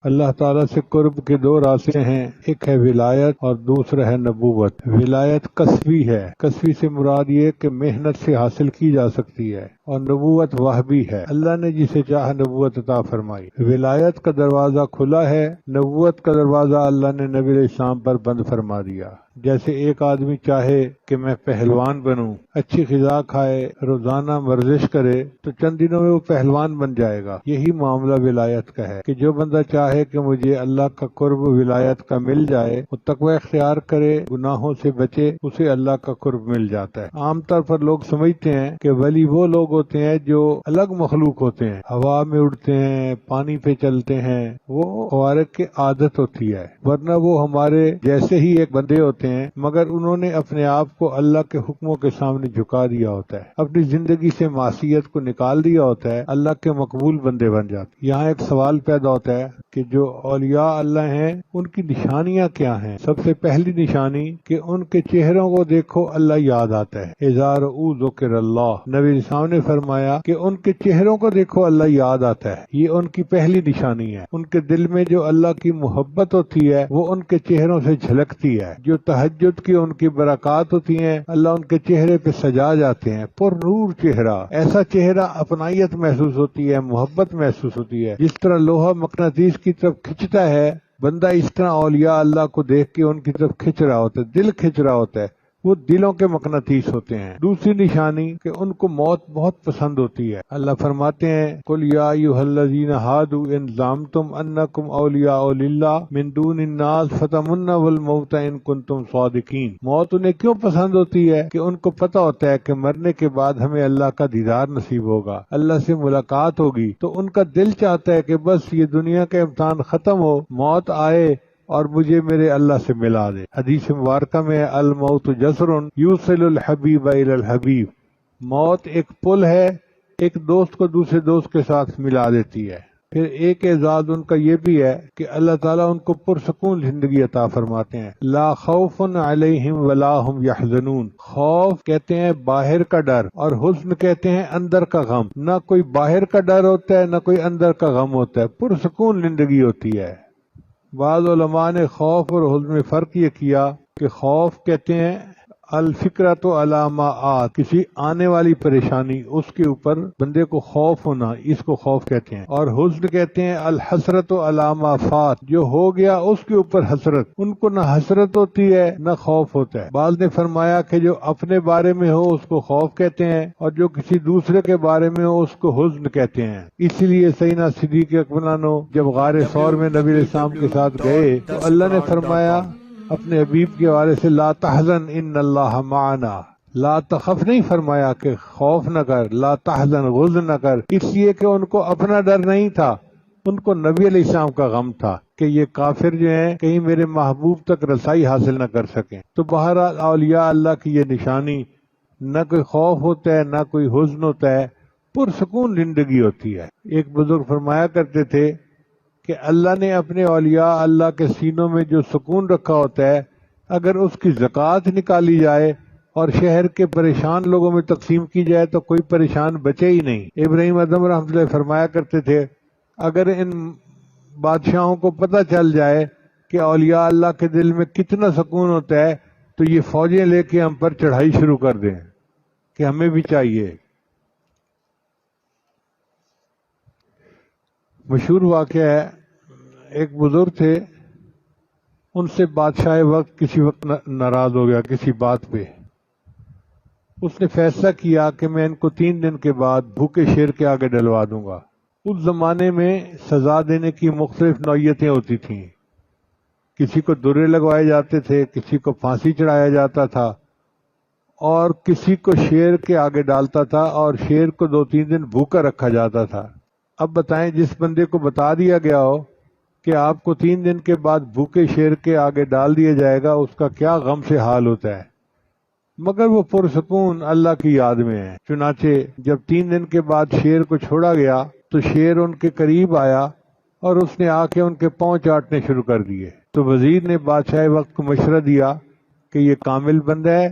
اللہ تعالیٰ سے قرب کے دو راستے ہیں، ایک ہے ولایت اور دوسرا ہے نبوت۔ ولایت کسبی ہے، کسبی سے مراد یہ کہ محنت سے حاصل کی جا سکتی ہے، اور نبوت وہبی ہے، اللہ نے جسے چاہا نبوت عطا فرمائی۔ ولایت کا دروازہ کھلا ہے، نبوت کا دروازہ اللہ نے نبی علیہ السلام پر بند فرما دیا۔ جیسے ایک آدمی چاہے کہ میں پہلوان بنوں، اچھی غذا کھائے، روزانہ ورزش کرے تو چند دنوں میں وہ پہلوان بن جائے گا۔ یہی معاملہ ولایت کا ہے کہ جو بندہ چاہے کہ مجھے اللہ کا قرب ولایت کا مل جائے، وہ تقوی اختیار کرے، گناہوں سے بچے، اسے اللہ کا قرب مل جاتا ہے۔ عام طور پر لوگ سمجھتے ہیں کہ ولی وہ لوگ ہوتے ہیں جو الگ مخلوق ہوتے ہیں، ہوا میں اڑتے ہیں، پانی پہ چلتے ہیں، وہ خوارق کی عادت ہوتی ہے، ورنہ وہ ہمارے جیسے ہی ایک بندے ہوتے ہیں، مگر انہوں نے اپنے آپ کو اللہ کے حکموں کے سامنے جھکا دیا ہوتا ہے، اپنی زندگی سے معصیت کو نکال دیا ہوتا ہے، اللہ کے مقبول بندے بن جاتے۔ یہاں ایک سوال پیدا ہوتا ہے کہ جو اولیاء اللہ ہیں ان کی نشانیاں کیا ہیں؟ سب سے پہلی نشانی کہ ان کے چہروں کو دیکھو اللہ یاد آتا ہے۔ اذا رؤوا ذکر اللہ، نبی اسلام نے فرمایا کہ ان کے چہروں کو دیکھو اللہ یاد آتا ہے، یہ ان کی پہلی نشانی ہے۔ ان کے دل میں جو اللہ کی محبت ہوتی ہے وہ ان کے چہروں سے جھلکتی ہے، جو تہجد کی ان کی برکات ہوتی ہیں اللہ ان کے چہرے پہ سجا جاتے ہیں، پر نور چہرہ، ایسا چہرہ اپنائیت محسوس ہوتی ہے، محبت محسوس ہوتی ہے، جس طرح لوہا مقناطیس کی طرف کھنچتا ہے، بندہ اس طرح اولیاء اللہ کو دیکھ کے ان کی طرف کھنچ رہا ہوتا ہے، دل کھنچ رہا ہوتا ہے، وہ دلوں کے مقناطیس ہوتے ہیں۔ دوسری نشانی کہ ان کو موت بہت پسند ہوتی ہے، اللہ فرماتے ہیں قل یا ایھا الذین ھادوا ان زعمتم انکم اولیاء للہ من دون الناس فتمنوا الموت ان کنتم صادقین۔ موت انہیں کیوں پسند ہوتی ہے کہ ان کو پتہ ہوتا ہے کہ مرنے کے بعد ہمیں اللہ کا دیدار نصیب ہوگا، اللہ سے ملاقات ہوگی، تو ان کا دل چاہتا ہے کہ بس یہ دنیا کا امتحان ختم ہو، موت آئے اور مجھے میرے اللہ سے ملا دے۔ حدیث مبارکہ میں الموت جسر یوصل الحبیب الی الحبیب، موت ایک پل ہے، ایک دوست کو دوسرے دوست کے ساتھ ملا دیتی ہے۔ پھر ایک اعزاز ان کا یہ بھی ہے کہ اللہ تعالیٰ ان کو پرسکون زندگی عطا فرماتے ہیں۔ لا خوف علیہم ولا ہم یحزنون، خوف کہتے ہیں باہر کا ڈر، اور حزن کہتے ہیں اندر کا غم۔ نہ کوئی باہر کا ڈر ہوتا ہے نہ کوئی اندر کا غم ہوتا ہے، پرسکون زندگی ہوتی ہے۔ بعض علماء نے خوف اور حزن میں فرق یہ کیا کہ خوف کہتے ہیں الفکرۃ علی ما آت، کسی آنے والی پریشانی اس کے اوپر بندے کو خوف ہونا، اس کو خوف کہتے ہیں، اور حزن کہتے ہیں الحسرۃ علی ما فات، جو ہو گیا اس کے اوپر حسرت، ان کو نہ حسرت ہوتی ہے نہ خوف ہوتا ہے۔ بعض نے فرمایا کہ جو اپنے بارے میں ہو اس کو خوف کہتے ہیں، اور جو کسی دوسرے کے بارے میں ہو اس کو حزن کہتے ہیں۔ اس لیے سیدنا صدیق اکبر جب غار ثور میں نبی علیہ السلام کے ساتھ گئے تو اللہ نے فرمایا اپنے حبیب کے حوالے سے لا تحزن ان اللہ معنا، لا تخف نہیں فرمایا کہ خوف نہ کر، لا تحزن غضن نہ کر، اس لیے کہ ان کو اپنا ڈر نہیں تھا، ان کو نبی علیہ السلام کا غم تھا کہ یہ کافر جو ہیں کہیں میرے محبوب تک رسائی حاصل نہ کر سکیں۔ تو بہرحال اولیاء اللہ کی یہ نشانی، نہ کوئی خوف ہوتا ہے نہ کوئی حزن ہوتا ہے، پرسکون زندگی ہوتی ہے۔ ایک بزرگ فرمایا کرتے تھے کہ اللہ نے اپنے اولیاء اللہ کے سینوں میں جو سکون رکھا ہوتا ہے، اگر اس کی زکوٰۃ نکالی جائے اور شہر کے پریشان لوگوں میں تقسیم کی جائے تو کوئی پریشان بچے ہی نہیں۔ ابراہیم اعظم رحمۃ اللہ فرمایا کرتے تھے اگر ان بادشاہوں کو پتہ چل جائے کہ اولیاء اللہ کے دل میں کتنا سکون ہوتا ہے تو یہ فوجیں لے کے ہم پر چڑھائی شروع کر دیں کہ ہمیں بھی چاہیے۔ مشہور واقعہ ہے، ایک بزرگ تھے، ان سے بادشاہ وقت کسی وقت ناراض ہو گیا کسی بات پہ، اس نے فیصلہ کیا کہ میں ان کو 3 دن کے بعد بھوکے شیر کے آگے ڈلوا دوں گا۔ اس زمانے میں سزا دینے کی مختلف نوعیتیں ہوتی تھیں، کسی کو درے لگوائے جاتے تھے، کسی کو پھانسی چڑھایا جاتا تھا، اور کسی کو شیر کے آگے ڈالتا تھا اور شیر کو 2-3 دن بھوکا رکھا جاتا تھا۔ اب بتائیں جس بندے کو بتا دیا گیا ہو کہ آپ کو 3 دن کے بعد بھوکے شیر کے آگے ڈال دیا جائے گا، اس کا کیا غم سے حال ہوتا ہے، مگر وہ پرسکون اللہ کی یاد میں ہے۔ چنانچہ جب 3 دن کے بعد شیر کو چھوڑا گیا تو شیر ان کے قریب آیا اور اس نے آ کے ان کے پاؤں چاٹنے شروع کر دیے۔ تو وزیر نے بادشاہ وقت کو مشورہ دیا کہ یہ کامل بندہ ہے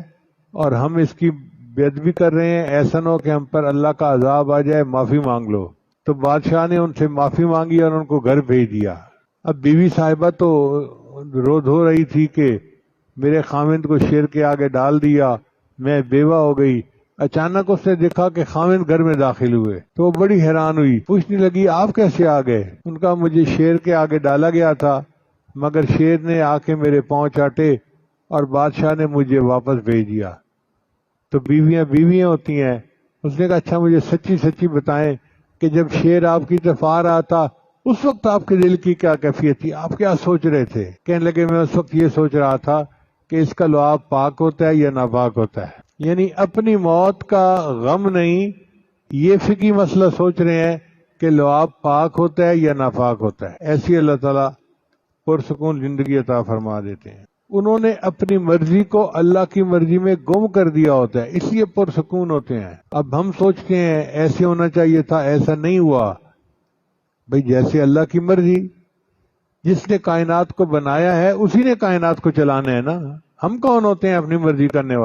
اور ہم اس کی بے ادبی کر رہے ہیں، ایسا نہ ہو کہ ہم پر اللہ کا عذاب آ جائے، معافی مانگ لو۔ تو بادشاہ نے ان سے معافی مانگی اور ان کو گھر بھیج دیا۔ اب بیوی صاحبہ تو رو دھو رہی تھی کہ میرے خاوند کو شیر کے آگے ڈال دیا، میں بیوہ ہو گئی۔ اچانک اس نے دیکھا کہ خاوند گھر میں داخل ہوئے تو وہ بڑی حیران ہوئی، پوچھنے لگی آپ کیسے آ گئے؟ ان کا مجھے شیر کے آگے ڈالا گیا تھا، مگر شیر نے آ کے میرے پاؤں چاٹے اور بادشاہ نے مجھے واپس بھیج دیا۔ تو بیویاں بیویاں ہوتی ہیں۔ اس نے کہا اچھا مجھے سچی سچی بتائیں کہ جب شیر آپ کی طرف آ رہا تھا اس وقت آپ کے دل کی کیا کیفیت تھی، آپ کیا سوچ رہے تھے؟ کہنے لگے میں اس وقت یہ سوچ رہا تھا کہ اس کا لعاب پاک ہوتا ہے یا ناپاک ہوتا ہے، یعنی اپنی موت کا غم نہیں، یہ فقہی مسئلہ سوچ رہے ہیں کہ لعاب پاک ہوتا ہے یا ناپاک ہوتا ہے۔ ایسی اللہ تعالیٰ پرسکون زندگی عطا فرما دیتے ہیں۔ انہوں نے اپنی مرضی کو اللہ کی مرضی میں گم کر دیا ہوتا ہے، اس لیے پرسکون ہوتے ہیں۔ اب ہم سوچتے ہیں ایسے ہونا چاہیے تھا، ایسا نہیں ہوا۔ بھئی جیسے اللہ کی مرضی، جس نے کائنات کو بنایا ہے اسی نے کائنات کو چلانا ہے نا، ہم کون ہوتے ہیں اپنی مرضی کرنے والے؟